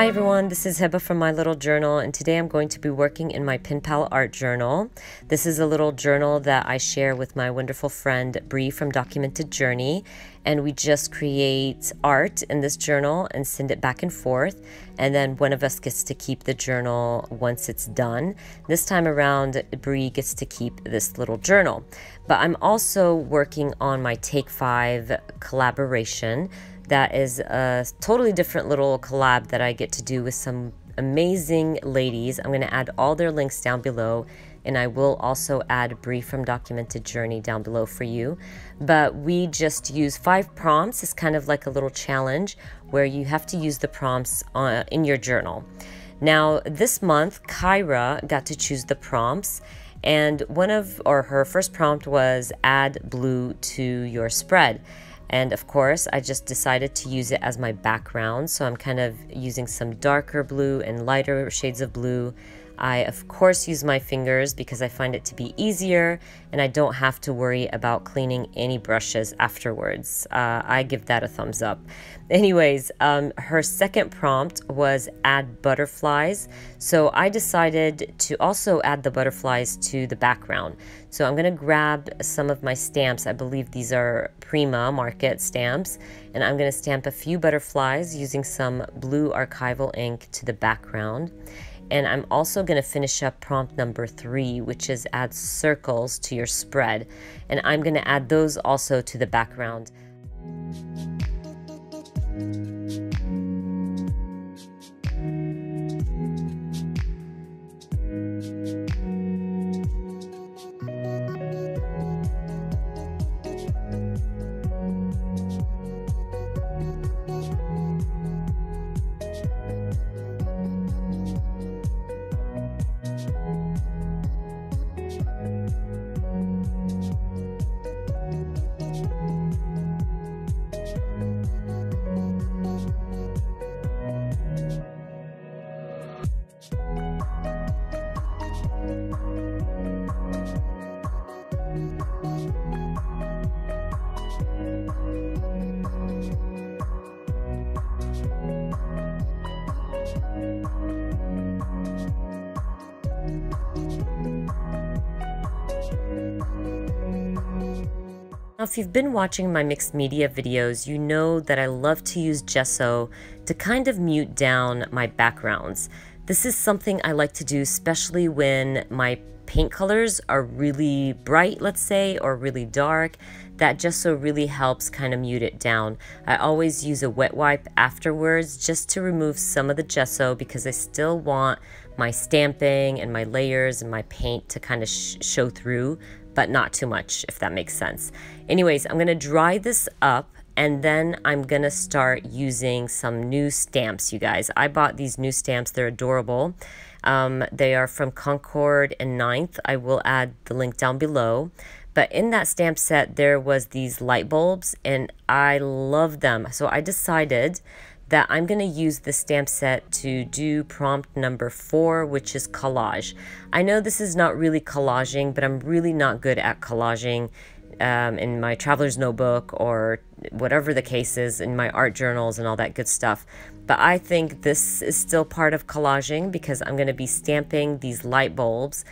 Hi everyone, this is Heba from My Little Journal, and today I'm going to be working in my Pen Pal art journal. This is a little journal that I share with my wonderful friend Bree from Documented Journey, and we just create art in this journal and send it back and forth, and then one of us gets to keep the journal once it's done. This time around, Bree gets to keep this little journal. But I'm also working on my Take 5 collaboration. That is a totally different little collab that I get to do with some amazing ladies. I'm going to add all their links down below, and I will also add Bree from Documented Journey down below for you. But we just use 5 prompts. It's kind of like a little challenge where you have to use the prompts in your journal. Now, this month, Kyra got to choose the prompts, and her first prompt was add blue to your spread. And of course, I just decided to use it as my background. So I'm kind of using some darker blue and lighter shades of blue. I, of course, use my fingers because I find it to be easier and I don't have to worry about cleaning any brushes afterwards. I give that a thumbs up. Anyways, her second prompt was add butterflies. So I decided to also add the butterflies to the background. So I'm gonna grab some of my stamps. I believe these are Prima Market stamps. And I'm gonna stamp a few butterflies using some blue archival ink to the background. And I'm also going to finish up prompt number 3, which is add circles to your spread. And I'm going to add those also to the background. Now, if you've been watching my mixed media videos, you know that I love to use gesso to kind of mute down my backgrounds. This is something I like to do, especially when my paint colors are really bright, let's say, or really dark. That gesso really helps kind of mute it down. I always use a wet wipe afterwards just to remove some of the gesso because I still want my stamping and my layers and my paint to kind of show through, but not too much, if that makes sense. Anyways, I'm gonna dry this up and then I'm gonna start using some new stamps, you guys. I bought these new stamps, they're adorable. They are from Concord and 9th. I will add the link down below. But in that stamp set, there was these light bulbs and I love them. So I decided that I'm going to use the stamp set to do prompt number 4, which is collage. I know this is not really collaging, but I'm really not good at collaging in my traveler's notebook or whatever the case is, in my art journals and all that good stuff. But I think this is still part of collaging because I'm going to be stamping these light bulbs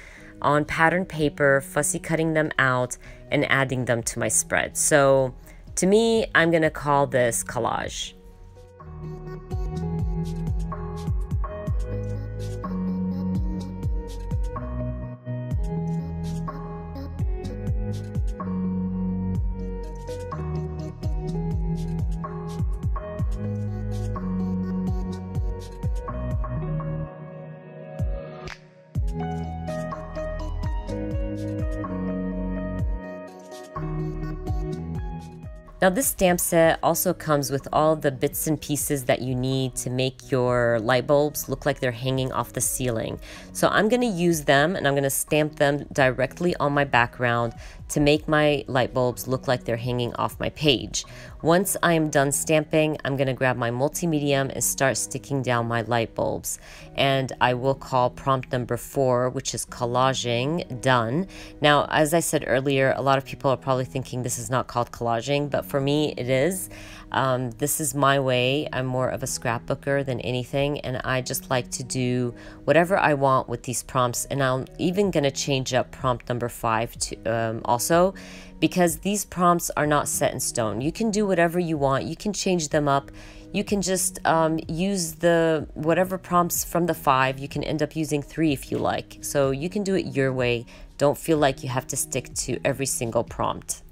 on pattern paper, fussy cutting them out, and adding them to my spread. So to me, I'm going to call this collage. Now this stamp set also comes with all the bits and pieces that you need to make your light bulbs look like they're hanging off the ceiling. So I'm going to use them and I'm going to stamp them directly on my background to make my light bulbs look like they're hanging off my page. Once I am done stamping, I'm going to grab my multi-medium and start sticking down my light bulbs. And I will call prompt number 4, which is collaging, done. Now, as I said earlier, a lot of people are probably thinking this is not called collaging, but for me it is. This is my way. I'm more of a scrapbooker than anything, and I just like to do whatever I want with these prompts. And I'm even gonna change up prompt number 5 to also, because these prompts are not set in stone. You can do whatever you want. You can change them up. You can just use the whatever prompts from the 5. You can end up using 3 if you like. So you can do it your way. Don't feel like you have to stick to every single prompt.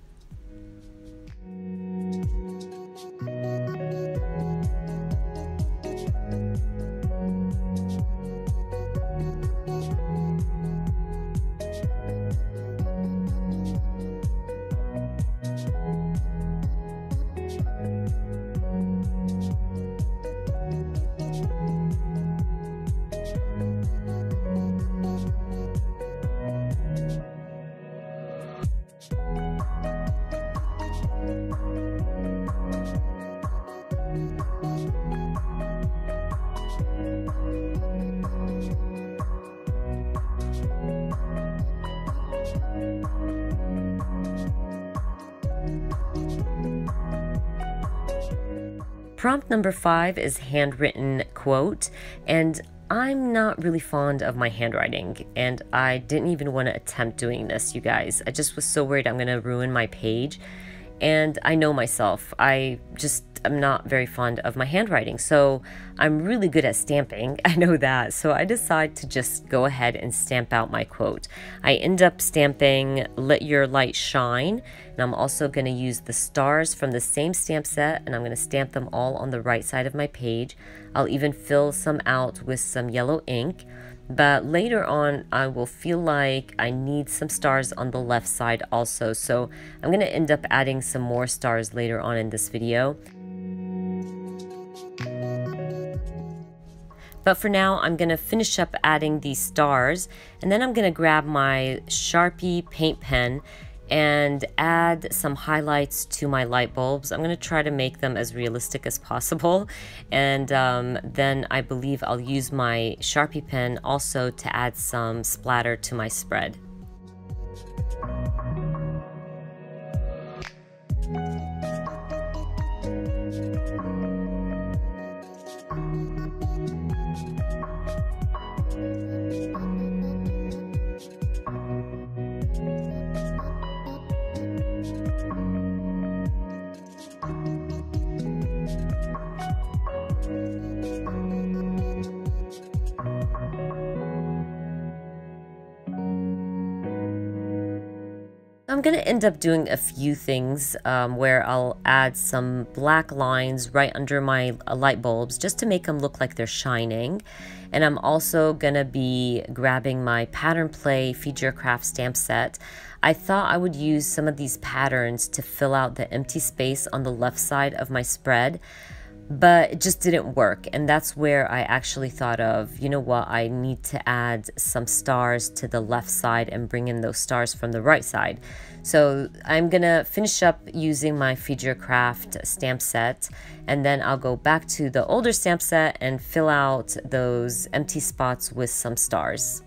Prompt number 5 is handwritten quote, and I'm not really fond of my handwriting, and I didn't even want to attempt doing this, you guys. I just was so worried I'm gonna ruin my page, and I know myself. I'm not very fond of my handwriting, so I'm really good at stamping. I know that, so I decide to just go ahead and stamp out my quote. I end up stamping "Let Your Light Shine," and I'm also going to use the stars from the same stamp set, and I'm going to stamp them all on the right side of my page. I'll even fill some out with some yellow ink, but later on I will feel like I need some stars on the left side also, so I'm going to end up adding some more stars later on in this video. But for now, I'm going to finish up adding these stars, and then I'm going to grab my Sharpie paint pen and add some highlights to my light bulbs. I'm going to try to make them as realistic as possible, and then I believe I'll use my Sharpie pen also to add some splatter to my spread. I'm going to end up doing a few things where I'll add some black lines right under my light bulbs just to make them look like they're shining. And I'm also going to be grabbing my Pattern Play Feed Your Craft stamp set. I thought I would use some of these patterns to fill out the empty space on the left side of my spread, but it just didn't work. And that's where I actually thought of, you know what, I need to add some stars to the left side and bring in those stars from the right side. So I'm gonna finish up using my Feed Your Craft stamp set, and then I'll go back to the older stamp set and fill out those empty spots with some stars.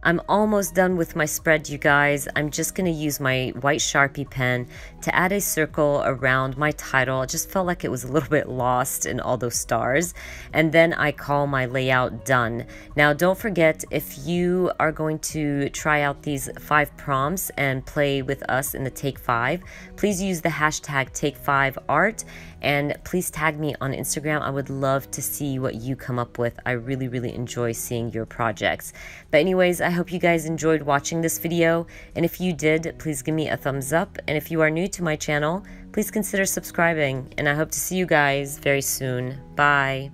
I'm almost done with my spread, you guys. I'm just gonna use my white Sharpie pen to add a circle around my title. It just felt like it was a little bit lost in all those stars. And then I call my layout done. Now, don't forget, if you are going to try out these 5 prompts and play with us in the Take 5, please use the hashtag Take5Art, and please tag me on Instagram. I would love to see what you come up with. I really, really enjoy seeing your projects. But anyways, I hope you guys enjoyed watching this video, and if you did, please give me a thumbs up, and if you are new to my channel, please consider subscribing, and I hope to see you guys very soon. Bye.